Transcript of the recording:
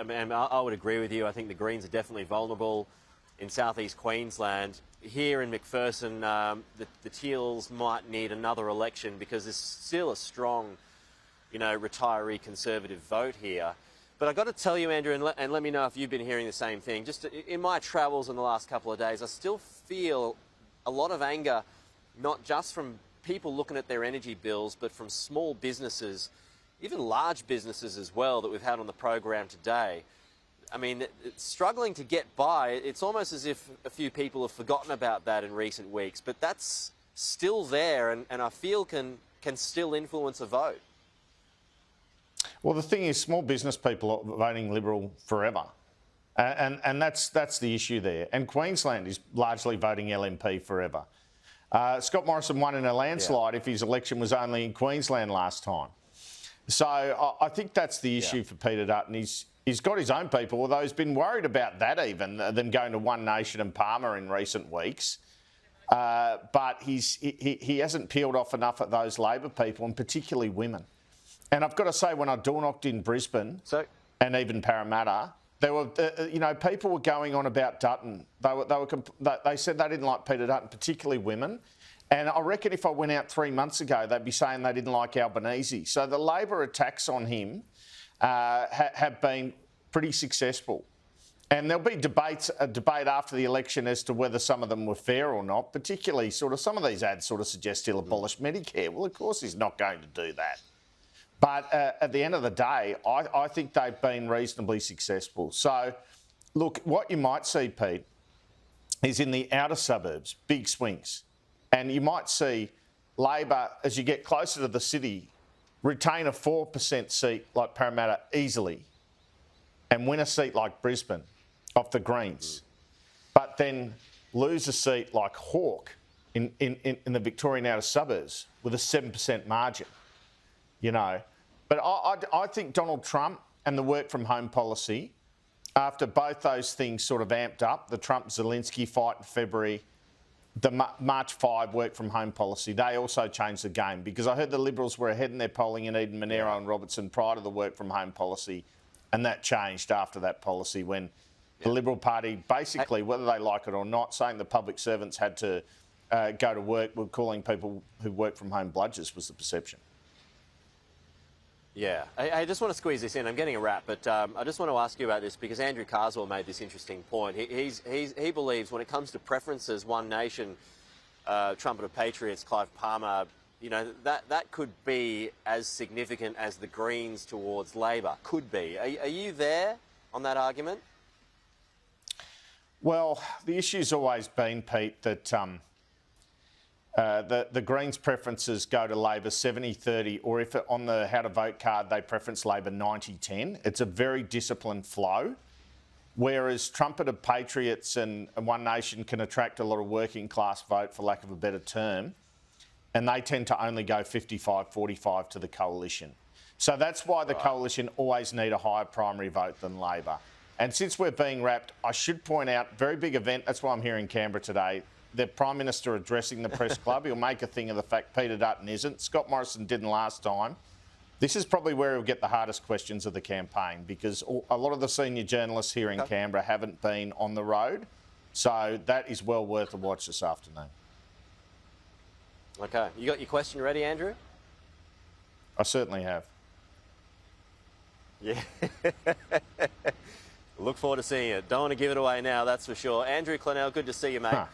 mean, I would agree with you. I think the Greens are definitely vulnerable in southeast Queensland. Here in McPherson, the Teals might need another election because there's still a strong, retiree Conservative vote here. But I've got to tell you, Andrew, and let me know if you've been hearing the same thing. Just in my travels in the last couple of days, I still feel a lot of anger, not just from people looking at their energy bills, but from small businesses, even large businesses as well, that we've had on the program today. I mean, it's struggling to get by. It's almost as if a few people have forgotten about that in recent weeks, but that's still there, and I feel can still influence a vote. Well, the thing is, small business people are voting Liberal forever. And that's the issue there. And Queensland is largely voting LNP forever. Scott Morrison won in a landslide if his election was only in Queensland last time. So I think that's the issue for Peter Dutton. He's got his own people, although he's been worried about that even, them going to One Nation and Palmer in recent weeks. But he hasn't peeled off enough of those Labor people, and particularly women. And I've got to say, when I door knocked in Brisbane and even Parramatta, there were, people were going on about Dutton. They said they didn't like Peter Dutton, particularly women. And I reckon if I went out 3 months ago, they'd be saying they didn't like Albanese. So the Labor attacks on him have been pretty successful. And there'll be a debate after the election as to whether some of them were fair or not, particularly some of these ads suggest he'll abolish Medicare. Well, of course he's not going to do that. But at the end of the day, I think they've been reasonably successful. So, look, what you might see, Pete, is in the outer suburbs, big swings. And you might see Labor, as you get closer to the city, retain a 4% seat like Parramatta easily and win a seat like Brisbane off the Greens, but then lose a seat like Hawke in the Victorian outer suburbs with a 7% margin. But I think Donald Trump and the work from home policy, after both those things sort of amped up, the Trump-Zelensky fight in February, the March 5 work from home policy, they also changed the game, because I heard the Liberals were ahead in their polling in Eden, Monero and Robertson prior to the work from home policy, and that changed after that policy when the Liberal Party, basically, whether they like it or not, saying the public servants had to go to work, were calling people who work from home bludgers was the perception. Yeah, I just want to squeeze this in. I'm getting a wrap, but I just want to ask you about this because Andrew Carswell made this interesting point. He believes when it comes to preferences, One Nation, Trumpeter Patriots, Clive Palmer, that could be as significant as the Greens towards Labor. Could be. Are you there on that argument? Well, the issue's always been, Pete, that the Greens' preferences go to Labor 70-30, or if on the how to vote card they preference Labor 90-10. It's a very disciplined flow, whereas Trumpeter Patriots and One Nation can attract a lot of working class vote, for lack of a better term, and they tend to only go 55-45 to the coalition. So that's why the coalition always need a higher primary vote than Labor. And since we're being wrapped, I should point out, very big event, that's why I'm here in Canberra today, the Prime Minister addressing the press club. He'll make a thing of the fact Peter Dutton isn't. Scott Morrison didn't last time. This is probably where he'll get the hardest questions of the campaign, because a lot of the senior journalists here in Canberra haven't been on the road. So that is well worth a watch this afternoon. Okay. You got your question ready, Andrew? I certainly have. Yeah. Look forward to seeing it. Don't want to give it away now, that's for sure. Andrew Clennell, good to see you, mate.